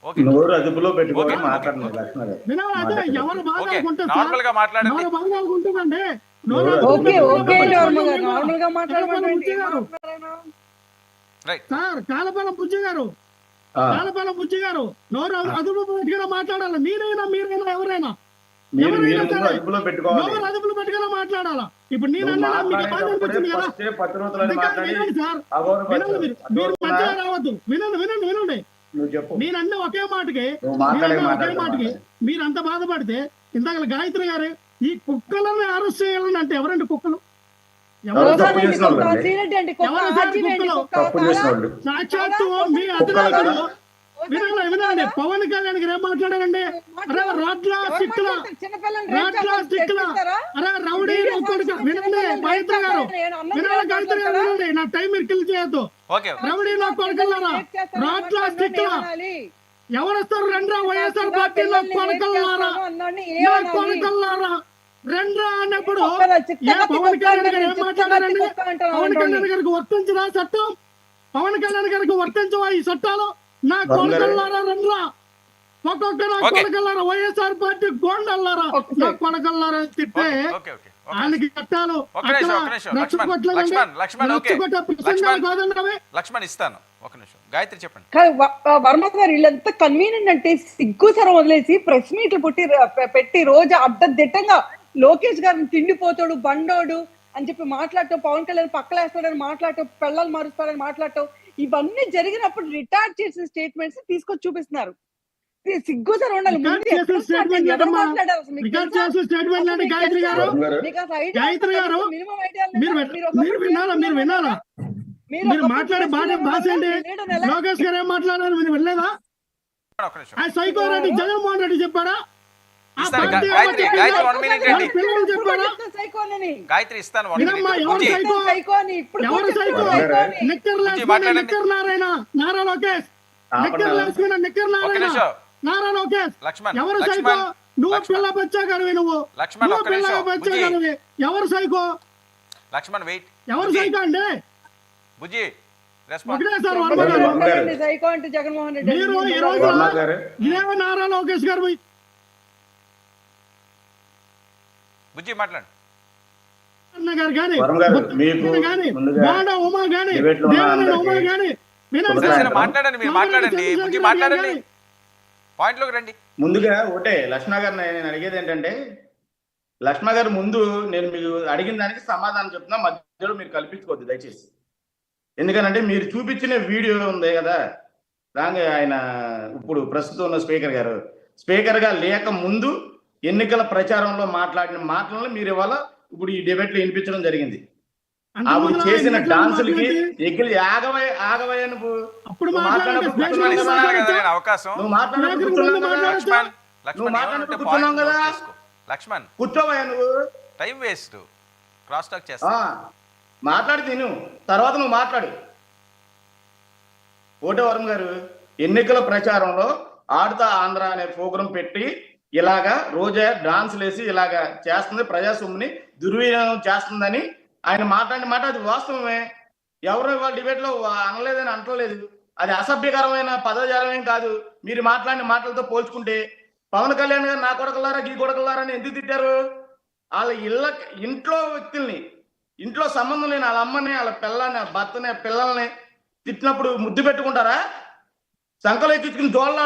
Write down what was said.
Okay నోరు అదుపులో పెట్టుకొని ఓకే మాట్లాడండి లక్ష్మణ గారు. వినాలి అదే ఎవరు బాగా ఓకే అనుకుంటారు నార్మల్ గా మాట్లాడండి. ఎవరు బాగా అనుకుంటుందండి నోరు ఓకే అదుపులో ఓకే పెట్టుకొని నార్మల్ గా మాట్లాడమంటే రైట్ సార్ కాలపాలెం బుజ్జి గారు ఆ, కాలపాలెం బుజ్జి గారు నోరు అదుపు పెట్టుకుని మాట్లాడాలి. మీరైనా ఎవరైనా మీరు ఎవరైనా ముందు సరే అదుపులో పెట్టుకోవాలి. నోరు అదుపులు పెట్టుకుని మాట్లాడాలా. ఇప్పుడు నేను నువ్వు అన్నా మీకు బాధ మాట్లాడేటప్పుడే అనిపించింది కదా. ఫస్టే పతివ్రతలని మాట్లాడి వినండి సార్, వినండి అగౌరవపరిచావు. మీరు అర్థమవుతుందా? మధ్యలో రావద్దు. వినండి నువ్వు చెప్పు. నేనన్న ఒకే మాటకి నువ్వు మాట్లాడే ఒకే మాటకి మీరు అంత బాధపడితే ఇందాక గాయత్రి గారు ఈ కుక్కలను అరెస్ట్ చేయాలని అంటే ఎవరండి కుక్కలు? ఎవరు తప్పు చేసిన వాళ్ళు అండి? ఎవరు సార్ కుక్కలు? తప్పు చేసిన వాళ్ళు సాక్షాత్తు మీ కుక్కలు అధినాయకుడు కదా? వినండి పవన్ కళ్యాణ్ గారు ఏం మాట్లాడారండి? అరే రాట్ల సిక్కుల అరే రౌడీ కొడుకు. వినండి గాయత్రి గారు, గాయత్రి గారు వినండి, నా టైం మీరు కిల్ చేయొద్దు. ఓకే రౌడీ నా కొడుకులారా, రాట్ల సిక్కుల ఎవరు వస్తారు? రెండ్రా వైఎస్ఆర్ పార్టీలో కొడకల్లారా, నా కొడకల్లారా రెండ్రా అన్నప్పుడు పవన్ కళ్యాణ్ గారు ఏం మాట్లాడారండి? పవన్ కళ్యాణ్ గారికి వర్తించరా చట్టం? పవన్ కళ్యాణ్ గారికి వర్తించవా ఈ చట్టాలు? నా కొడకల్లారా రెండ్రా, ఒక్కొక్క నా కొడకల్లారా, వైఎస్ఆర్ పార్టీ గోండల్లారా, నా కొడకల్లారా తిట్టే ఓకే ఓకే ఆయనకి చట్టాలు ఒక నిమిషం లక్ష్మణ్ ఇస్తాను. ఒక నిమిషం గాయత్రి చెప్పండి. వర్మ గారు వీళ్ళంతా కన్వీనియంట్ అంటే సిగ్గుసరం వదిలేసి ప్రెస్ మీట్లు పెట్టి రోజు అడ్డదిట్టంగా లోకేష్ గారిని తిండిపోతాడు బండోడు అని చెప్పి మాట్లాడటం, పవన్ కళ్యాణ్ పక్కలేస్తాడని మాట్లాడటం, పెళ్ళాలు మారుస్తాడని మాట్లాడటం, ఇవన్నీ జరిగినప్పుడు రిటార్డ్ చేసిన స్టేట్మెంట్స్ తీసుకొచ్చి చూపిస్తున్నారు. సిగ్గుసరం ఉండాలి. మీరు మాట్లాడే భాష ఏంటి? లోకేష్ గారు ఏం మాట్లాడారు మీరు వినలేదా? ఆ సైకోరెడ్డి జగన్మోహన్ రెడ్డి చెప్పాడా? గాయత్రి ఇస్తాను. ఎవరు సైకో? నిక్కర్ నారాయణ, నారా లోకేష్, నిక్కర్ నారా లోకేష్ ఎవరు సైకో? నువ్వు పిల్ల బచ్చా గడివి, నువ్వు పిల్ల బచ్చా గడివి. ఎవరు సైకో? లక్ష్మణ్ వెయిట్. ఎవరు సైకో అండి? బుజ్జి ఒకటే సార్ వర్మ గారు, సైకో అంటే జగన్మోహన్ రెడ్డి. మీరు ఈ రోజు ఇదేమో నారా లోకేష్ గారు బుజ్జి మాట్లాడు. గారు కానీ ఉమా కానీ ఉమా కానీ మాట్లాడండి, మీరు మాట్లాడండి, బుజ్జి మాట్లాడండి, పాయింట్ లోకి రండి. ముందుగా ఒకటే లక్ష్మణ గారు నేను అడిగేది ఏంటంటే, లక్ష్మణ గారు ముందు నేను మీకు అడిగిన దానికి సమాధానం చెప్తున్నా, మధ్యలో మీరు కల్పించుకోవద్దు దయచేసి. ఎందుకనంటే మీరు చూపించిన వీడియో ఉంది కదా, దాని ఆయన ఇప్పుడు ప్రస్తుతం ఉన్న స్పీకర్ గా లేక ముందు ఎన్నికల ప్రచారంలో మాట్లాడిన మాటలను మీరు ఇవాళ ఇప్పుడు ఈ డిబేట్ లో వినిపించడం జరిగింది. ఆవిడ చేసిన డాన్సులకి ఎగిలి ఆగవయ్య నువ్వు కూర్చున్నావు కదా, లక్ష్మణ్ కూర్చోవయ్యా నువ్వు. టైం వేస్ట్, క్రాస్ టాక్ చేస్తా. మాట్లాడి తిను, తర్వాత నువ్వు మాట్లాడు. ఓటే వరం గారు ఎన్నికల ప్రచారంలో ఆడుతా ఆంధ్ర అనే ప్రోగ్రాం పెట్టి ఇలాగా రోజా డాన్సులు వేసి ఇలాగా చేస్తుంది, ప్రజాస్వామ్యాన్ని దుర్వినియోగం చేస్తుందని ఆయన మాట్లాడిన మాట అది వాస్తవమే. ఎవరు ఇవాళ డిబేట్ లో అనలేదని అంటలేదు. అది అసభ్యకరమైన పదజాలమేం కాదు. మీరు మాట్లాడిన మాటలతో పోల్చుకుంటే పవన్ కళ్యాణ్ గారు నా కొడకలారా గీ కొడకలారా అని ఎందుకు తిట్టారు? వాళ్ళ ఇంట్లో వ్యక్తుల్ని, ఇంట్లో సంబంధం లేని వాళ్ళ అమ్మని, వాళ్ళ పిల్లని, భర్తని, పిల్లల్ని తిట్టినప్పుడు ముద్దు పెట్టుకుంటారా? సంకలో ఎక్కించుకుని జోళ్ళ